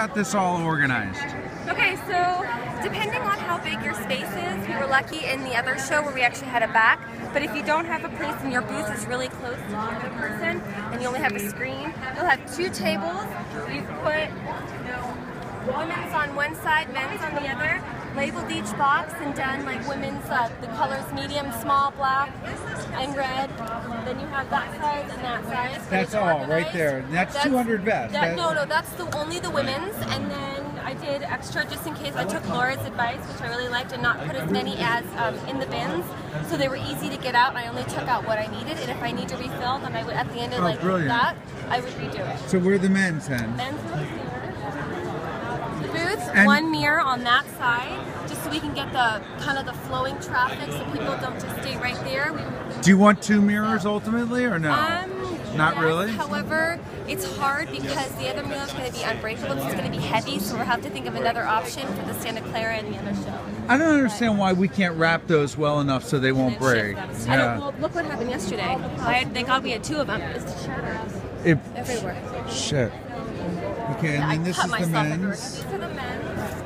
got this all organized? Okay, so depending on how big your space is, we were lucky in the other show where we actually had a back. But if you don't have a place and your booth is really close to the other person and you only have a screen, you'll have 2 tables. You've put women's on one side, men's on the other, labeled each box and done like women's, the colors medium, small, black, and red. Then you have that size and that size. That's all right there. That's 200 vests. No, that's only the women's. And then I did extra just in case. I took Laura's advice, which I really liked, and not put as many as in the bins, so they were easy to get out. And I only took out what I needed, and if I need to refill, then I would at the end of that, I would redo it. So where are the men's then? Men's booths, and 1 mirror on that side, just so we can get the kind of the flowing traffic, so people don't just stay right there. Do you want 2 mirrors ultimately, or no? Not yes, really? However, it's hard because the other mirror is going to be unbreakable. It's going to be heavy, so we'll have to think of another option for the Santa Clara and the other show. I don't understand why we can't wrap those well enough so they won't break. Well, look what happened yesterday. Thank God we had 2 of them. Everywhere. Shit. Okay, and then this is the men's. These are the men's.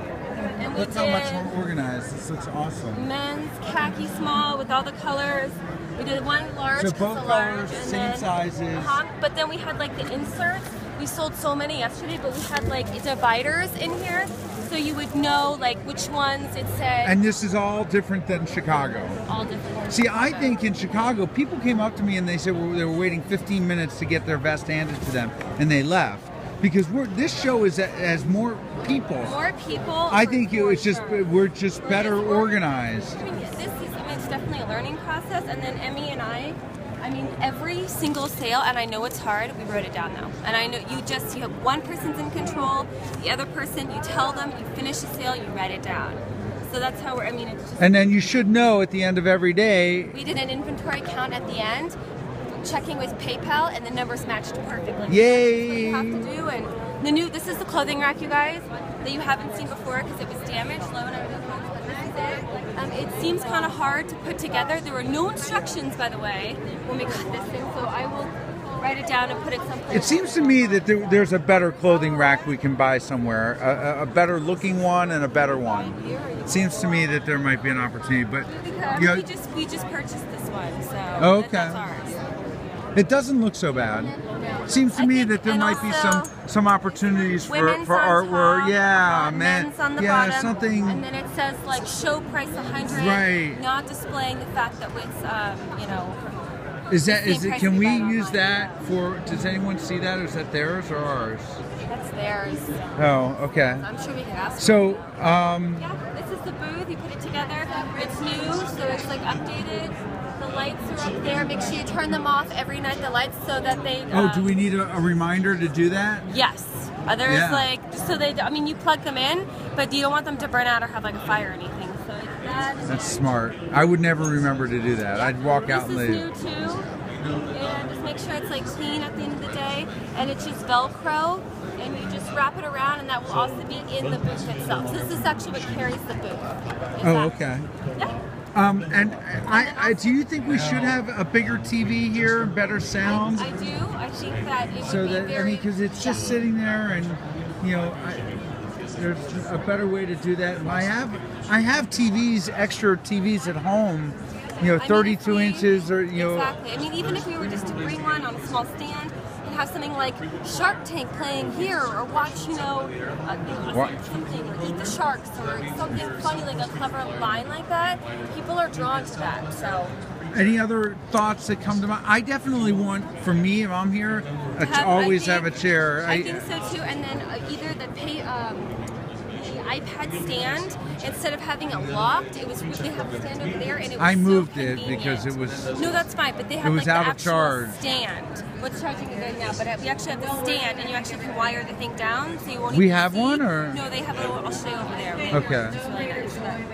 And Look how much more organized. This looks awesome. Men's khaki small with all the colors. We did 1 large. So both colors, same sizes. But then we had like the inserts. We sold so many yesterday, but we had like dividers in here, so you would know like which ones it said. And this is all different than Chicago. All different. See, I think in Chicago, people came up to me and they said they were waiting 15 minutes to get their vest handed to them, and they left. Because this show has more people. More people. I think we're just better organized. I mean, it's definitely a learning process. And then Emmy and I mean, every single sale, and I know it's hard, we wrote it down now. And I know you have one person's in control, the other person, you tell them, you finish the sale, you write it down. So that's how it's just. And then you should know at the end of every day. We did an inventory count at the end, checking with PayPal, and the numbers matched perfectly. Yay! That's what you have to do. And this is the clothing rack, you guys, that you haven't seen before because it was damaged. Low and everything, but this is it. It seems kind of hard to put together. There were no instructions, by the way, when we got this thing, so I will write it down and put it someplace. It seems to me that there's a better clothing rack we can buy somewhere, a better looking one and a better one. It seems to me that there might be an opportunity, but we just purchased this one, so okay. That's ours. It doesn't look so bad. It seems to me that there might be some opportunities for artwork. Yeah, men's on the bottom, something. And then it says like show price 100. Right. Not displaying the fact that it's Is it? Can we use that for? Does anyone see that? Or is that theirs or ours? That's theirs. Oh, okay. I'm sure we could ask. So, yeah, this is the booth. You put it together. It's new, so it's like updated. The lights are up there. Make sure you turn them off every night. The lights so that they. Do we need a reminder to do that? Yes. You plug them in, but you don't want them to burn out or have like a fire or anything. So it's that. That's smart. I would never remember to do that. I'd walk out and leave. This is new too. And just make sure it's like clean at the end of the day, and it's just Velcro, and you just wrap it around, and that will also be in the booth itself. So this is actually what carries the booth. Okay. Yeah. Do you think we should have a bigger TV here, better sound? I do. I think that it would be because it's just sitting there, and there's a better way to do that. And I have extra TVs at home, 32 inches or Exactly. I mean, even if we were just to bring one on a small stand and have something like Shark Tank playing here, or watch, something, or Eat the Sharks, or something funny like a clever line like that, people are drawn to that. So. Any other thoughts that come to mind? I definitely want, for me, if I'm here, always have a chair. I think so too. And then either the iPad stand, instead of having it locked, they have a stand over there, and it was moved it because it was. No, that's fine. But they have the actual stand. What's charging it right now? But we actually have the stand, and you actually can wire the thing down, so you won't. We have one, or no? They have a little. I'll show you over there. Okay.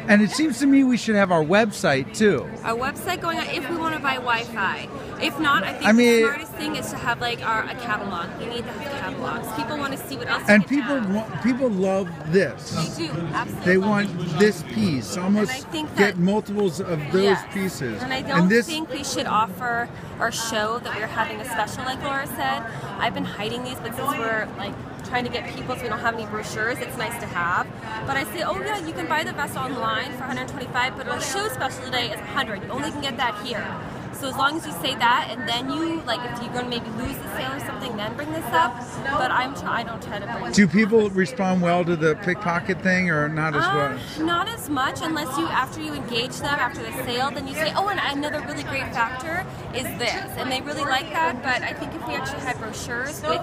And it seems to me we should have our website too. Our website going on if we want to buy Wi-Fi. If not, I think the smartest thing is to have like a catalog. You need to have catalogs. People want to see what else. And people love this. They do, absolutely. They want this piece. Almost get multiples of those pieces. And I don't think we should offer or show that we're having a special special, like Laura said. I've been hiding these, but since we're like trying to get people so we don't have any brochures, it's nice to have. But I say, oh yeah, you can buy the vest online for $125, but our show special today is $100. You only can get that here. So as long as you say that, and then you, like, if you're going to maybe lose the sale or something, then bring this up. But I don't try to bring. Do people respond well to the pickpocket thing, or not as well? Not as much, unless you, after you engage them after the sale, then you say, oh, and another really great factor is this, and they really like that. But I think if we actually had brochures with,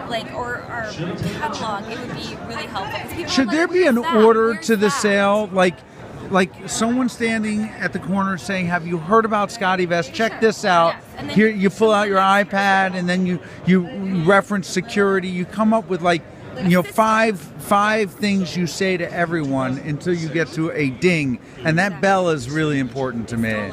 like, or our catalog, it would be really helpful. Should there be an order to the sale, like someone standing at the corner saying, have you heard about Scotty Vest? Check this out. Yes. Here, you pull out your iPad, and then you reference security. You come up with, like, you know, five things you say to everyone until you get to a ding, and that bell is really important to me.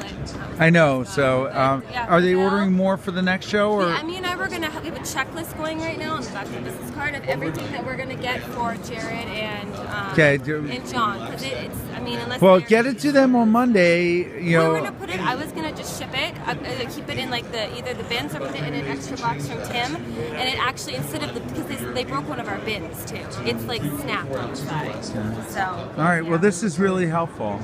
I know. So, are they ordering more for the next show? Or yeah, me and I were gonna have a checklist going right now on the back of the business card of everything that we're gonna get for Jared and John, because it's. I mean, unless get it to them on Monday. You know, we're gonna put it. I was gonna just ship it, keep it in like either the bins or put it in an extra box from Tim, and it actually instead of because they broke one of our bins too. It's like snapped on the side. So. All right. Yeah. Well, this is really helpful.